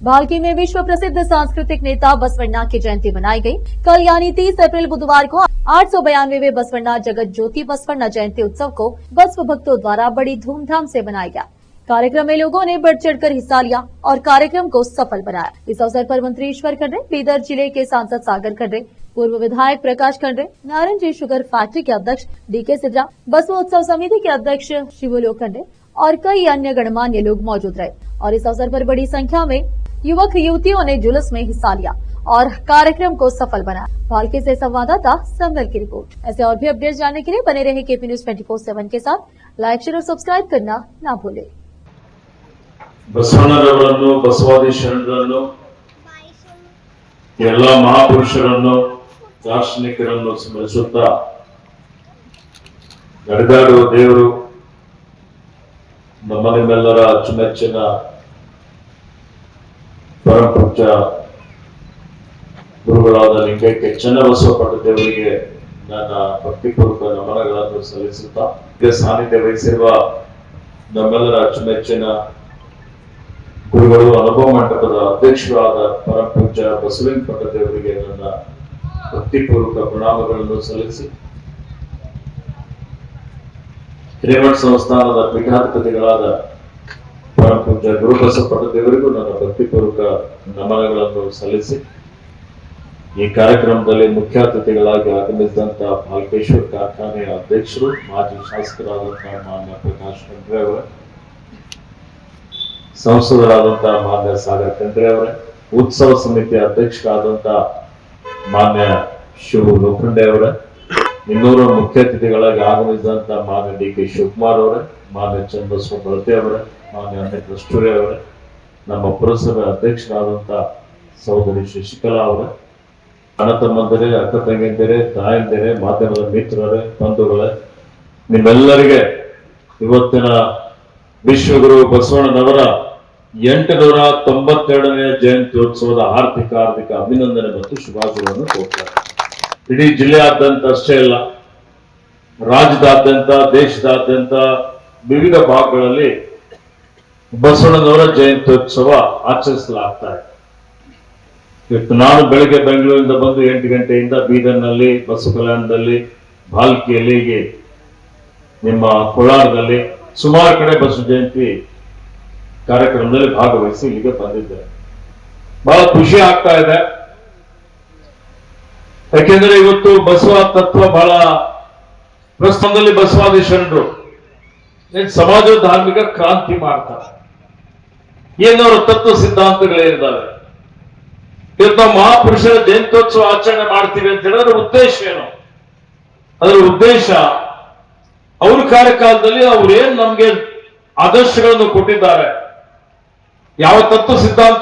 भालकी में विश्व प्रसिद्ध सांस्कृतिक नेता बसवण्णा की जयंती मनाई गई। कल यानी 30 अप्रैल बुधवार को 892वें बसवण्णा जगत ज्योति बसवण्णा जयंती उत्सव को बसव भक्तों द्वारा बड़ी धूमधाम से मनाया गया। कार्यक्रम में लोगों ने बढ़ चढ़कर हिस्सा लिया और कार्यक्रम को सफल बनाया। इस अवसर पर मंत्री ईश्वर खंड्रे, बीदर जिले के सांसद सागर खंड्रे, पूर्व विधायक प्रकाश खंड्रे, नारायण जी शुगर फैक्ट्री के अध्यक्ष डीके सिद्रा, बसव उत्सव समिति के अध्यक्ष शिवलोक खंड्रे और कई अन्य गणमान्य लोग मौजूद रहे। और इस अवसर पर बड़ी संख्या में युवक युवतियों ने जुलूस में हिस्सा लिया और कार्यक्रम को सफल बनाया। भालकी से संवाददाता संवल की रिपोर्ट। ऐसे और भी अपडेट्स जानने के लिए बने रहे केपी न्यूज 24/7 के साथ। लाइक, शेयर और सब्सक्राइब करना ना भूलें। ಬಸವಣ್ಣನವರನ್ನು ಬಸವಾದಿ ಶರಣರನ್ನು ಎಲ್ಲ ಮಹಾಪುರುಷರನ್ನು ದಾರ್ಶನಿಕರನ್ನು ಸ್ಮರಿಸುತ್ತಾ ನಡೆದಾಡುವ ದೇವರು ನಮ್ಮೆಲ್ಲರ ಅಚ್ಚುಮೆಚ್ಚಿನ ಪರಮಪೂಜ್ಯ ಗುರುಗಳಾದ ಲಿಂಗೈಕ್ಯ ಚನ್ನಬಸವ ದೇವರಿಗೆ ನನ್ನ ಭಕ್ತಿಪೂರ್ವಕ ನಮನಗಳನ್ನು ಸಲ್ಲಿಸುತ್ತಾ ಸಾನ್ನಿಧ್ಯ ವಹಿಸಿರುವ ನಮ್ಮೆಲ್ಲರ ಅಚ್ಚುಮೆಚ್ಚಿನ ಗುರುಗಳು ಅನುಭವ ಮಂಟಪದ ಅಧ್ಯಕ್ಷರಾದ ಪರಮಪೂಜ್ಯ ಬಸವಲಿಂಗ ದೇವರಿಗೆ ನನ್ನ ಭಕ್ತಿಪೂರ್ವಕ ಪ್ರಣಾಮಗಳನ್ನು ಸಲ್ಲಿಸಿ ಹಿರೇಮಠ ಸಂಸ್ಥಾನದ ಪೀಠಾಧಿಪತಿಗಳಾದ ಪರಮಪೂಜ್ಯ ಗುರುಬಸವ ದೇವರಿಗೂ ನನ್ನ ಭಕ್ತಿಪೂರ್ವಕ ನಮನಗಳನ್ನು ಸಲ್ಲಿಸಿ ಈ ಕಾರ್ಯಕ್ರಮದಲ್ಲಿ ಮುಖ್ಯ ಅತಿಥಿಗಳಾಗಿ ಆಗಮಿಸಿದಂತ ಭಾಲ್ಕೇಶ್ವರ ಕಾರ್ಖಾನೆಯ ಅಧ್ಯಕ್ಷರು ಮಾಜಿ ಶಾಸಕರಾದಂತಹ ಮಾನ್ಯ ಪ್ರಕಾಶ್ ಖಂಡ್ರೆ ಅವರೇ, ಸಂಸದರಾದಂತಹ ಮಾನ್ಯ ಸಾಗರ್ ಖಂಡ್ರೆ ಅವರೇ, ಉತ್ಸವ ಸಮಿತಿಯ ಅಧ್ಯಕ್ಷರಾದಂತಹ ಮಾನ್ಯ ಶಿವ ಲೋಖಂಡೆ ಅವರೇ, ಇನ್ನೂರು ಮುಖ್ಯ ಅತಿಥಿಗಳಾಗಿ ಆಗಮಿಸಿದಂತಹ ಮಾನ್ಯ ಡಿಕೆ ಶಿವಕುಮಾರ್ ಅವರೇ, ಮಾನ್ಯ ಚನ್ನಬಸವ ಬಳತೆ ಅವರೇ, ಮಾನ್ಯ ಅನಿಲ್ ಕಸ್ತೂರಿ ಅವರೇ, ನಮ್ಮ ಪುರಸಭೆ ಅಧ್ಯಕ್ಷರಾದಂತಹ ಸಹೋದರಿ ಶಶಿಕಲಾ ಅವರೇ, ಅಣ್ಣ ತಮ್ಮಂದಿರೇ, ಅಕ್ಕ ತಂಗಿಯಂದಿರೇ, ತಾಯಂದಿರೇ, ಮಾಧ್ಯಮದ ಮಿತ್ರರೇ, ಬಂಧುಗಳೇ, ನಿಮ್ಮೆಲ್ಲರಿಗೆ ಇವತ್ತಿನ ವಿಶ್ವಗುರು ಬಸವಣ್ಣನವರ 892ನೇ ಜಯಂತ್ಯೋತ್ಸವದ ಹಾರ್ದಿಕ ಅಭಿನಂದನೆ ಮತ್ತು ಶುಭಾಶಯಗಳನ್ನು ಕೋರ್ತಾರೆ. ಇಡೀ ಜಿಲ್ಲೆಯಾದ್ಯಂತ ಅಷ್ಟೇ ಅಲ್ಲ, ರಾಜ್ಯದಾದ್ಯಂತ, ದೇಶದಾದ್ಯಂತ ವಿವಿಧ ಭಾಗಗಳಲ್ಲಿ ಬಸವಣ್ಣನವರ ಜಯಂತ್ಯೋತ್ಸವ ಆಚರಿಸಲಾಗ್ತಾ ಇದೆ. ಇವತ್ತು ನಾನು ಬೆಳಗ್ಗೆ ಬೆಂಗಳೂರಿಂದ ಬಂದು 8 ಗಂಟೆಯಿಂದ ಬೀದರ್ನಲ್ಲಿ, ಬಸವ ಕಲ್ಯಾಣದಲ್ಲಿ, ಭಾಲ್ಕಿಯಲ್ಲಿ, ಹೀಗೆ ನಿಮ್ಮ ಕೋಲಾರದಲ್ಲಿ ಸುಮಾರು ಕಡೆ ಬಸವ ಜಯಂತಿ ಕಾರ್ಯಕ್ರಮದಲ್ಲಿ ಭಾಗವಹಿಸಿ ಇಲ್ಲಿಗೆ ಬಂದಿದ್ದೇನೆ. ಬಹಳ ಖುಷಿ ಆಗ್ತಾ ಇದೆ. ಯಾಕೆಂದ್ರೆ ಇವತ್ತು ಬಸವ ತತ್ವ ಬಹಳ ಪ್ರಸ್ತುತದಲ್ಲಿ ಬಸವಾದಿ ಶರಣರು ಸಮಾಜ ಧಾರ್ಮಿಕ ಕ್ರಾಂತಿ ಮಾಡ್ತಾರೆ. ಏನವರ ತತ್ವ ಸಿದ್ಧಾಂತಗಳೇನಿದ್ದಾವೆ, ಇವತ್ತು ನಾವು ಮಹಾಪುರುಷರ ಜಯಂತ್ಯೋತ್ಸವ ಆಚರಣೆ ಮಾಡ್ತೀವಿ ಅಂತ ಹೇಳಿದ್ರೆ ಉದ್ದೇಶ ಏನು? ಅದರ ಉದ್ದೇಶ ಅವ್ರ ಕಾರ್ಯಕಾಲದಲ್ಲಿ ಅವ್ರೇನ್ ನಮ್ಗೆ ಆದರ್ಶಗಳನ್ನು ಕೊಟ್ಟಿದ್ದಾರೆ, ಯಾವ ತತ್ವ ಸಿದ್ಧಾಂತ